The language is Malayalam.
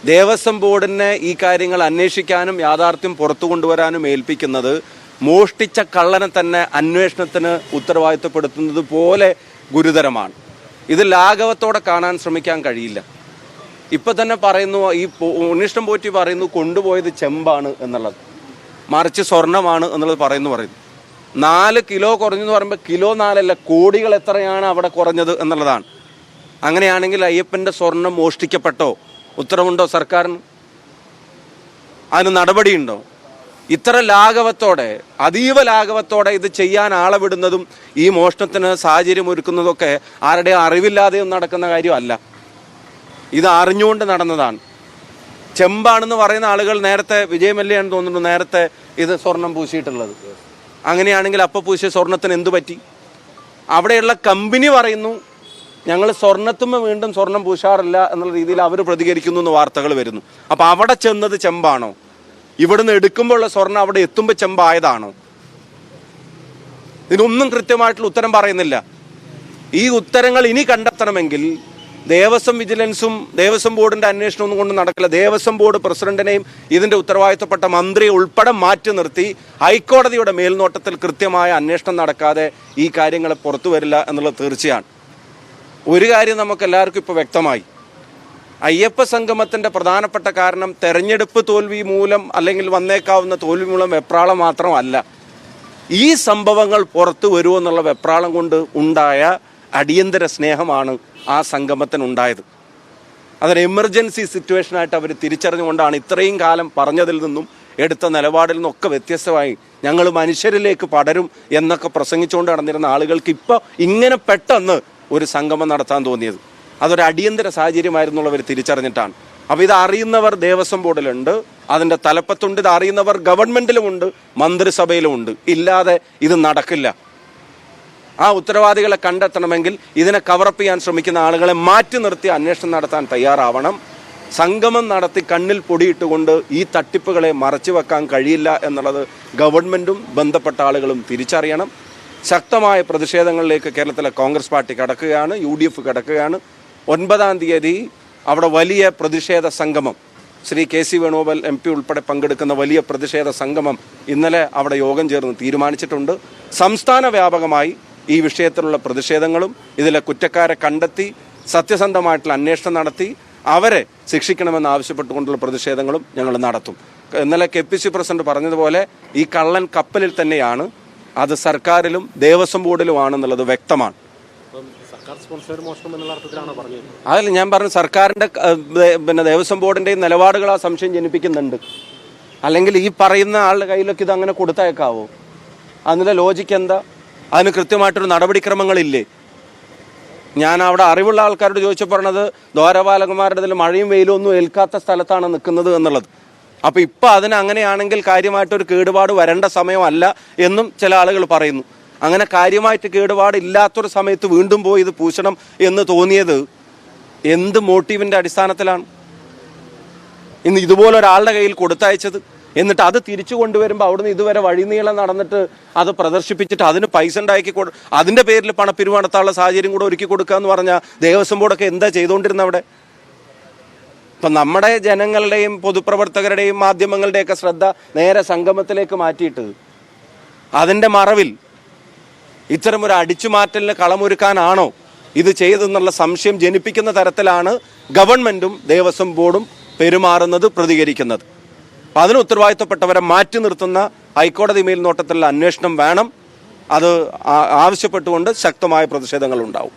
ദേവസ്വം ബോർഡിനെ ഈ കാര്യങ്ങൾ അന്വേഷിക്കാനും യാഥാർത്ഥ്യം പുറത്തു കൊണ്ടുവരാനും ഏൽപ്പിക്കുന്നത് മോഷ്ടിച്ച കള്ളനെ തന്നെ അന്വേഷണത്തിന് ഉത്തരവാദിത്തപ്പെടുത്തുന്നത് പോലെ ഗുരുതരമാണ്. ഇത് ലാഘവത്തോടെ കാണാൻ ശ്രമിക്കാൻ കഴിയില്ല. ഇപ്പം തന്നെ പറയുന്നു, ഈ ഉണ്ണിഷ്ടം പോറ്റി പറയുന്നു കൊണ്ടുപോയത് ചെമ്പാണ് എന്നുള്ളത്, മറിച്ച് സ്വർണ്ണമാണ് എന്നുള്ളത് പറയുന്നു. 4 കിലോ കുറഞ്ഞെന്ന് പറയുമ്പോൾ കിലോ 4 അല്ല, കോടികൾ എത്രയാണ് അവിടെ കുറഞ്ഞത് എന്നുള്ളതാണ്. അങ്ങനെയാണെങ്കിൽ അയ്യപ്പൻ്റെ സ്വർണം മോഷ്ടിക്കപ്പെട്ടോ? ഉത്തരവുണ്ടോ സർക്കാരിന്? അതിന് നടപടിയുണ്ടോ? ഇത്ര ലാഘവത്തോടെ, അതീവ ലാഘവത്തോടെ ഇത് ചെയ്യാൻ ആളെ വിടുന്നതും ഈ മോഷണത്തിന് സാഹചര്യം ഒരുക്കുന്നതൊക്കെ ആരുടെ അറിവില്ലാതെയും നടക്കുന്ന കാര്യമല്ല. ഇത് അറിഞ്ഞുകൊണ്ട് നടന്നതാണ്. ചെമ്പാണെന്ന് പറയുന്ന ആളുകൾ നേരത്തെ വിജയമല്യാണെന്ന് തോന്നുന്നു നേരത്തെ ഇത് സ്വർണം പൂശിയിട്ടുള്ളത്. അങ്ങനെയാണെങ്കിൽ അപ്പോൾ പൂശിയ സ്വർണത്തിന് എന്തു പറ്റി? അവിടെയുള്ള കമ്പനി പറയുന്നു ഞങ്ങൾ സ്വർണത്തുമ്പോൾ വീണ്ടും സ്വർണം പൂശാറില്ല എന്നുള്ള രീതിയിൽ അവർ പ്രതികരിക്കുന്നു എന്ന് വാർത്തകൾ വരുന്നു. അപ്പം അവിടെ ചെന്നത് ചെമ്പാണോ? ഇവിടുന്ന് എടുക്കുമ്പോഴുള്ള സ്വർണം അവിടെ എത്തുമ്പോൾ ചെമ്പായതാണോ? ഇതിനൊന്നും കൃത്യമായിട്ടുള്ള ഉത്തരം പറയുന്നില്ല. ഈ ഉത്തരങ്ങൾ ഇനി കണ്ടെത്തണമെങ്കിൽ ദേവസ്വം വിജിലൻസും ദേവസ്വം ബോർഡിന്റെ അന്വേഷണം ഒന്നും കൊണ്ട് നടക്കില്ല. ദേവസ്വം ബോർഡ് പ്രസിഡന്റിനെയും ഇതിന്റെ ഉത്തരവാദിത്തപ്പെട്ട മന്ത്രിയെ ഉൾപ്പെടെ മാറ്റി നിർത്തി ഹൈക്കോടതിയുടെ മേൽനോട്ടത്തിൽ കൃത്യമായ അന്വേഷണം നടക്കാതെ ഈ കാര്യങ്ങൾ പുറത്തു വരില്ല എന്നുള്ളത് തീർച്ചയാണ്. ഒരു കാര്യം നമുക്ക് എല്ലാവർക്കും ഇപ്പോൾ വ്യക്തമായി, അയ്യപ്പ സംഗമത്തിന്റെ പ്രധാനപ്പെട്ട കാരണം തെരഞ്ഞെടുപ്പ് തോൽവി മൂലം അല്ലെങ്കിൽ വന്നേക്കാവുന്ന തോൽവി മൂലം വെപ്രാളം മാത്രമല്ല, ഈ സംഭവങ്ങൾ പുറത്തു വരുമെന്നുള്ള വെപ്രാളം കൊണ്ട് ഉണ്ടായ അടിയന്തര സ്നേഹമാണ് ആ സംഗമത്തിനുണ്ടായത്. അതൊരു എമർജൻസി സിറ്റുവേഷനായിട്ട് അവർ തിരിച്ചറിഞ്ഞുകൊണ്ടാണ് ഇത്രയും കാലം പറഞ്ഞതിൽ നിന്നും എടുത്ത നിലപാടിൽ നിന്നൊക്കെ വ്യത്യസ്തമായി ഞങ്ങൾ മനുഷ്യരിലേക്ക് പടരും എന്നൊക്കെ പ്രസംഗിച്ചുകൊണ്ട് നടന്നിരുന്ന ആളുകൾക്ക് ഇപ്പോൾ ഇങ്ങനെ പെട്ടെന്ന് ഒരു സംഗമം നടത്താൻ തോന്നിയത് അതൊരു അടിയന്തര സാഹചര്യമായിരുന്നുള്ളവർ തിരിച്ചറിഞ്ഞിട്ടാണ്. അപ്പോൾ ഇത് അറിയുന്നവർ ദേവസ്വം ബോർഡിലുണ്ട്, അതിൻ്റെ തലപ്പത്തുണ്ട്, ഇത് അറിയുന്നവർ ഗവൺമെൻറ്റിലുമുണ്ട്, മന്ത്രിസഭയിലുമുണ്ട്. ഇല്ലാതെ ഇത് നടക്കില്ല. ആ ഉത്തരവാദികളെ കണ്ടെത്തണമെങ്കിൽ ഇതിനെ കവറപ്പ് ചെയ്യാൻ ശ്രമിക്കുന്ന ആളുകളെ മാറ്റി നിർത്തി അന്വേഷണം നടത്താൻ തയ്യാറാവണം. സംഗമം നടത്തി കണ്ണിൽ പൊടിയിട്ടുകൊണ്ട് ഈ തട്ടിപ്പുകളെ മറച്ചു വെക്കാൻ കഴിയില്ല എന്നുള്ളത് ഗവൺമെൻറ്റും ബന്ധപ്പെട്ട ആളുകളും തിരിച്ചറിയണം. ശക്തമായ പ്രതിഷേധങ്ങളിലേക്ക് കേരളത്തിലെ കോൺഗ്രസ് പാർട്ടി കടക്കുകയാണ്, UDF കടക്കുകയാണ്. 9-ാം തീയതി അവിടെ വലിയ പ്രതിഷേധ സംഗമം, ശ്രീ KC വേണുഗോപാൽ MP ഉൾപ്പെടെ പങ്കെടുക്കുന്ന വലിയ പ്രതിഷേധ സംഗമം ഇന്നലെ അവിടെ യോഗം ചേർന്ന് തീരുമാനിച്ചിട്ടുണ്ട്. സംസ്ഥാന വ്യാപകമായി ഈ വിഷയത്തിലുള്ള പ്രതിഷേധങ്ങളും ഇതിലെ കുറ്റക്കാരെ കണ്ടെത്തി സത്യസന്ധമായിട്ടുള്ള അന്വേഷണം നടത്തി അവരെ ശിക്ഷിക്കണമെന്ന് ആവശ്യപ്പെട്ടുകൊണ്ടുള്ള പ്രതിഷേധങ്ങളും ഞങ്ങൾ നടത്തും. ഇന്നലെ KPC പ്രസിഡന്റ് പറഞ്ഞതുപോലെ ഈ കള്ളൻ കപ്പലിൽ തന്നെയാണ്, അത് സർക്കാരിലും ദേവസ്വം ബോർഡിലുമാണെന്നുള്ളത് വ്യക്തമാണ്. അതല്ല ഞാൻ പറഞ്ഞു, സർക്കാരിൻ്റെ ദേവസ്വം ബോർഡിൻ്റെയും നിലപാടുകൾ ആ സംശയം ജനിപ്പിക്കുന്നുണ്ട്. അല്ലെങ്കിൽ ഈ പറയുന്ന ആളുടെ കയ്യിലൊക്കെ ഇത് അങ്ങനെ കൊടുത്തയക്കാവോ? അതിൻ്റെ ലോജിക്ക് എന്താ? അതിന് കൃത്യമായിട്ടൊരു നടപടിക്രമങ്ങളില്ലേ? ഞാൻ അവിടെ അറിവുള്ള ആൾക്കാരോട് ചോദിച്ചപ്പോൾ പറഞ്ഞത് ദ്വാരപാലകന്മാരുടെ ഇതിൽ മഴയും വെയിലും ഒന്നും ഏൽക്കാത്ത സ്ഥലത്താണ് നിൽക്കുന്നത് എന്നുള്ളത്. അപ്പോൾ ഇപ്പം അതിന് അങ്ങനെയാണെങ്കിൽ കാര്യമായിട്ടൊരു കേടുപാട് വരേണ്ട സമയമല്ല എന്നും ചില ആളുകൾ പറയുന്നു. അങ്ങനെ കാര്യമായിട്ട് കേടുപാട് ഇല്ലാത്തൊരു സമയത്ത് വീണ്ടും പോയി ഇത് പൂശണം എന്ന് തോന്നിയത് എന്ത് മോട്ടീവിൻ്റെ അടിസ്ഥാനത്തിലാണ് ഇന്ന് ഇതുപോലെ ഒരാളുടെ കയ്യിൽ കൊടുത്തയച്ചത്? എന്നിട്ട് അത് തിരിച്ചു കൊണ്ടുവരുമ്പോൾ അവിടുന്ന് ഇതുവരെ വഴിനീളം നടന്നിട്ട് അത് പ്രദർശിപ്പിച്ചിട്ട് അതിന് പൈസ ഉണ്ടാക്കി അതിൻ്റെ പേരിൽ പണപ്പിരിവ് നടത്താനുള്ള സാഹചര്യം കൂടെ ഒരുക്കി കൊടുക്കുക എന്ന് പറഞ്ഞാൽ ദേവസ്വം ബോർഡൊക്കെ എന്താ ചെയ്തുകൊണ്ടിരുന്നത് അവിടെ? ഇപ്പം നമ്മുടെ ജനങ്ങളുടെയും പൊതുപ്രവർത്തകരുടെയും മാധ്യമങ്ങളുടെയൊക്കെ ശ്രദ്ധ നേരെ സംഗമത്തിലേക്ക് മാറ്റിയിട്ട് അതിൻ്റെ മറവിൽ ഇത്തരമൊരു അടിച്ചുമാറ്റലിന് കളമൊരുക്കാനാണോ ഇത് ചെയ്തെന്നുള്ള സംശയം ജനിപ്പിക്കുന്ന തരത്തിലാണ് ഗവൺമെൻറ്റും ദേവസ്വം ബോർഡും പെരുമാറുന്നത്, പ്രതികരിക്കുന്നത്. അപ്പം അതിന് ഉത്തരവാദിത്തപ്പെട്ടവരെ മാറ്റി നിർത്തുന്ന ഹൈക്കോടതി മേൽനോട്ടത്തിലുള്ള അന്വേഷണം വേണം. അത് ആവശ്യപ്പെട്ടുകൊണ്ട് ശക്തമായ പ്രതിഷേധങ്ങൾ ഉണ്ടാവും.